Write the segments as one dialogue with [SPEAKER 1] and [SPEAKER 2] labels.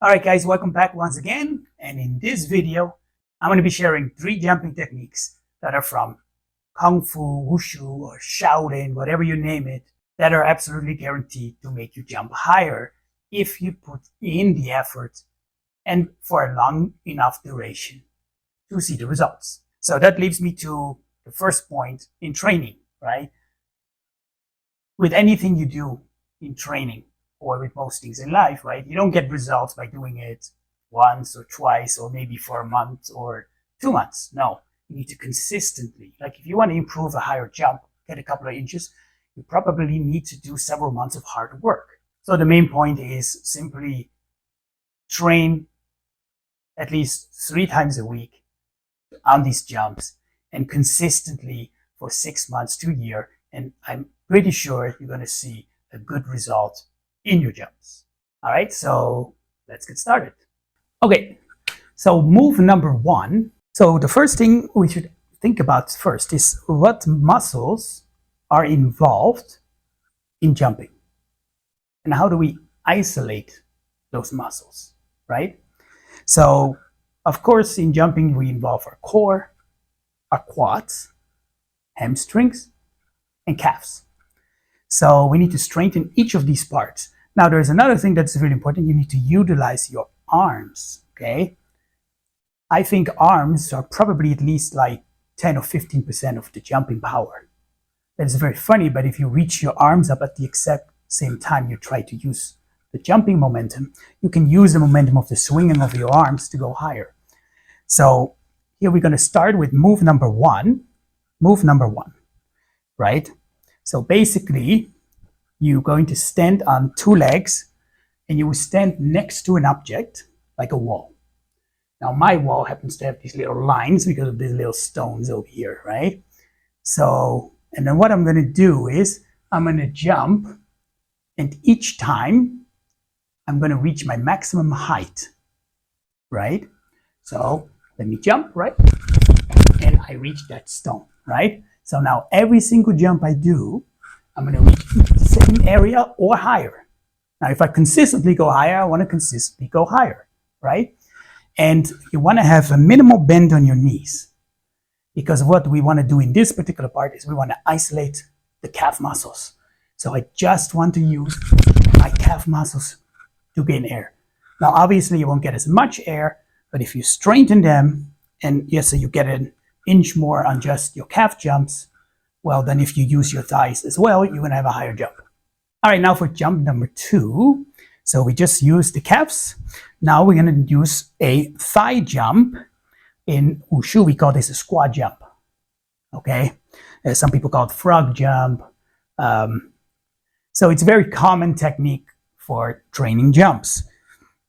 [SPEAKER 1] Alright guys, welcome back once again, and in this video I'm going to be sharing 3 jumping techniques that are from Kung Fu, Wushu, or Shaolin, whatever you name it, that are absolutely guaranteed to make you jump higher if you put in the effort and for a long enough duration to see the results. So that leads me to the first point in training, right? With anything you do in training, or with most things in life, right? You don't get results by doing it once or twice or maybe for a month or 2 months. No, you need to consistently, like if you want to improve a higher jump, get a couple of inches, you probably need to do several months of hard work. So the main point is simply train at least 3 times a week on these jumps and consistently for 6 months to a year. And I'm pretty sure you're going to see a good result in your jumps. All right, so let's get started. Okay, so move number 1. So the first thing we should think about first is what muscles are involved in jumping and how do we isolate those muscles, right? So of course in jumping we involve our core, our quads, hamstrings, and calves. So we need to strengthen each of these parts. Now there's another thing that's really important. You need to utilize your arms, okay? I think arms are probably at least like 10 or 15% of the jumping power. That's very funny, but if you reach your arms up at the exact same time you try to use the jumping momentum, you can use the momentum of the swinging of your arms to go higher. So here we're going to start with move number 1. Move number 1, right? So basically, you're going to stand on 2 legs and you will stand next to an object like a wall. Now my wall happens to have these little lines because of these little stones over here, right? So, and then what I'm going to do is I'm going to jump, and each time I'm going to reach my maximum height, right? So let me jump, right? And I reach that stone, right? So now every single jump I do, I'm going to reach the same area or higher. Now, if I consistently go higher, I want to consistently go higher, right? And you want to have a minimal bend on your knees, because what we want to do in this particular part is we want to isolate the calf muscles. So I just want to use my calf muscles to gain air. Now, obviously, you won't get as much air, but if you strengthen them, and yes, so you get an inch more on just your calf jumps, well, then if you use your thighs as well, you're going to have a higher jump. All right, now for jump number 2. So we just used the calves. Now we're going to use a thigh jump. In Wushu, we call this a squat jump. Okay? Some people call it frog jump. So it's a very common technique for training jumps.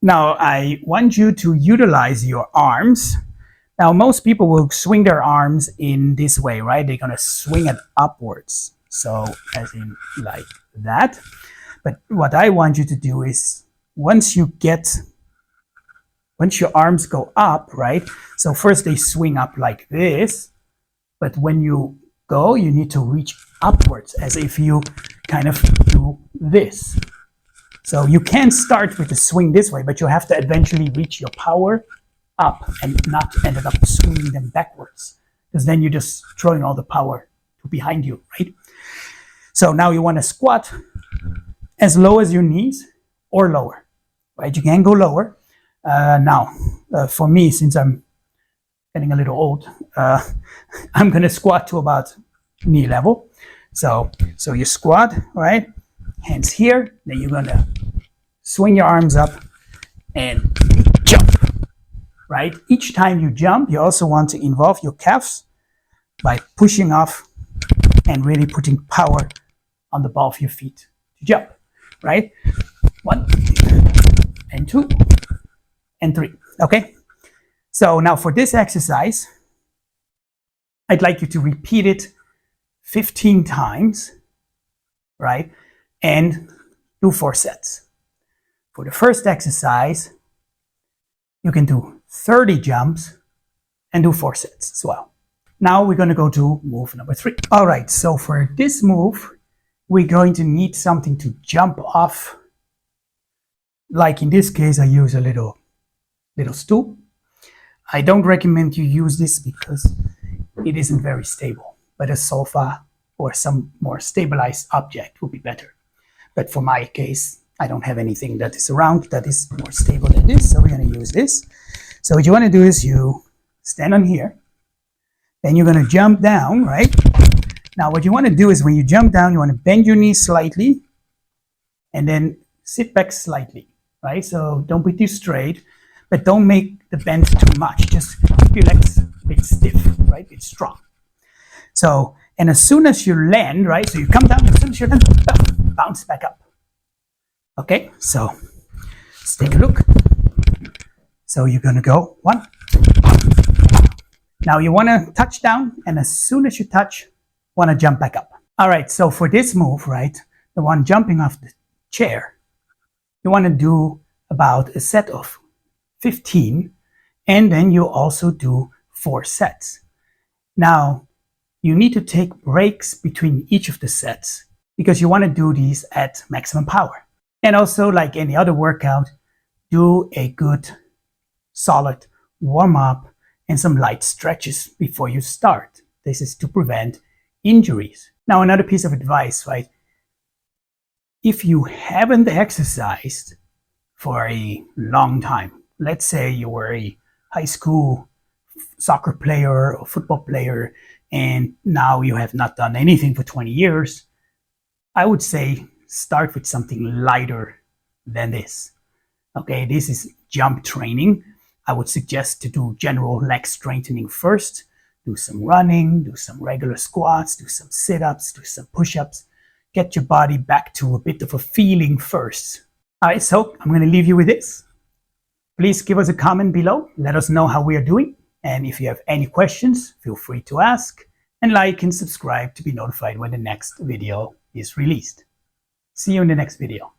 [SPEAKER 1] Now, I want you to utilize your arms. Now, most people will swing their arms in this way, right? They're going to swing it upwards. So, as in like that. But what I want you to do is, once your arms go up, right? So first they swing up like this. But when you go, you need to reach upwards as if you kind of do this. So you can start with the swing this way, but you have to eventually reach your power up and not ended up swinging them backwards, because then you're just throwing all the power to behind you, right? So now you want to squat as low as your knees or lower, right? You can go lower. For me, since I'm getting a little old, I'm going to squat to about knee level. So you squat, right? Hands here. Then you're going to swing your arms up and jump. Right? Each time you jump, you also want to involve your calves by pushing off and really putting power on the ball of your feet to jump, right? 1 and 2 and 3, okay? So now for this exercise, I'd like you to repeat it 15 times, right? And do 4 sets. For the first exercise, you can do 30 jumps and do 4 sets as well. Now we're going to go to move number 3. All right, so for this move, we're going to need something to jump off Like in this case, I use a little stool. I don't recommend you use this because it isn't very stable, but a sofa or some more stabilized object would be better. But for my case, I don't have anything that is around that is more stable than this, so we're going to use this. So what you want to do is you stand on here, then you're going to jump down, right? Now what you want to do is when you jump down, you want to bend your knees slightly and then sit back slightly, right? So don't be too straight, but don't make the bend too much. Just keep your legs a bit stiff, right? It's strong. So, and as soon as you land, right? So you come down, as soon as you land, bounce back up. Okay, so let's take a look. So you're gonna go 1. Now you wanna touch down, and as soon as you touch, wanna jump back up. All right, so for this move, right, the one jumping off the chair, you wanna do about a set of 15, and then you also do 4 sets. Now, you need to take breaks between each of the sets because you want to do these at maximum power. And also, like any other workout, do a good solid warm-up and some light stretches before you start. This is to prevent injuries. Now, another piece of advice, right? If you haven't exercised for a long time, let's say you were a high school soccer player or football player, and now you have not done anything for 20 years, I would say start with something lighter than this. Okay, this is jump training. I would suggest to do general leg strengthening first. Do some running, do some regular squats, do some sit-ups, do some push-ups. Get your body back to a bit of a feeling first. All right, so I'm going to leave you with this. Please give us a comment below. Let us know how we are doing. And if you have any questions, feel free to ask, and like and subscribe to be notified when the next video is released. See you in the next video.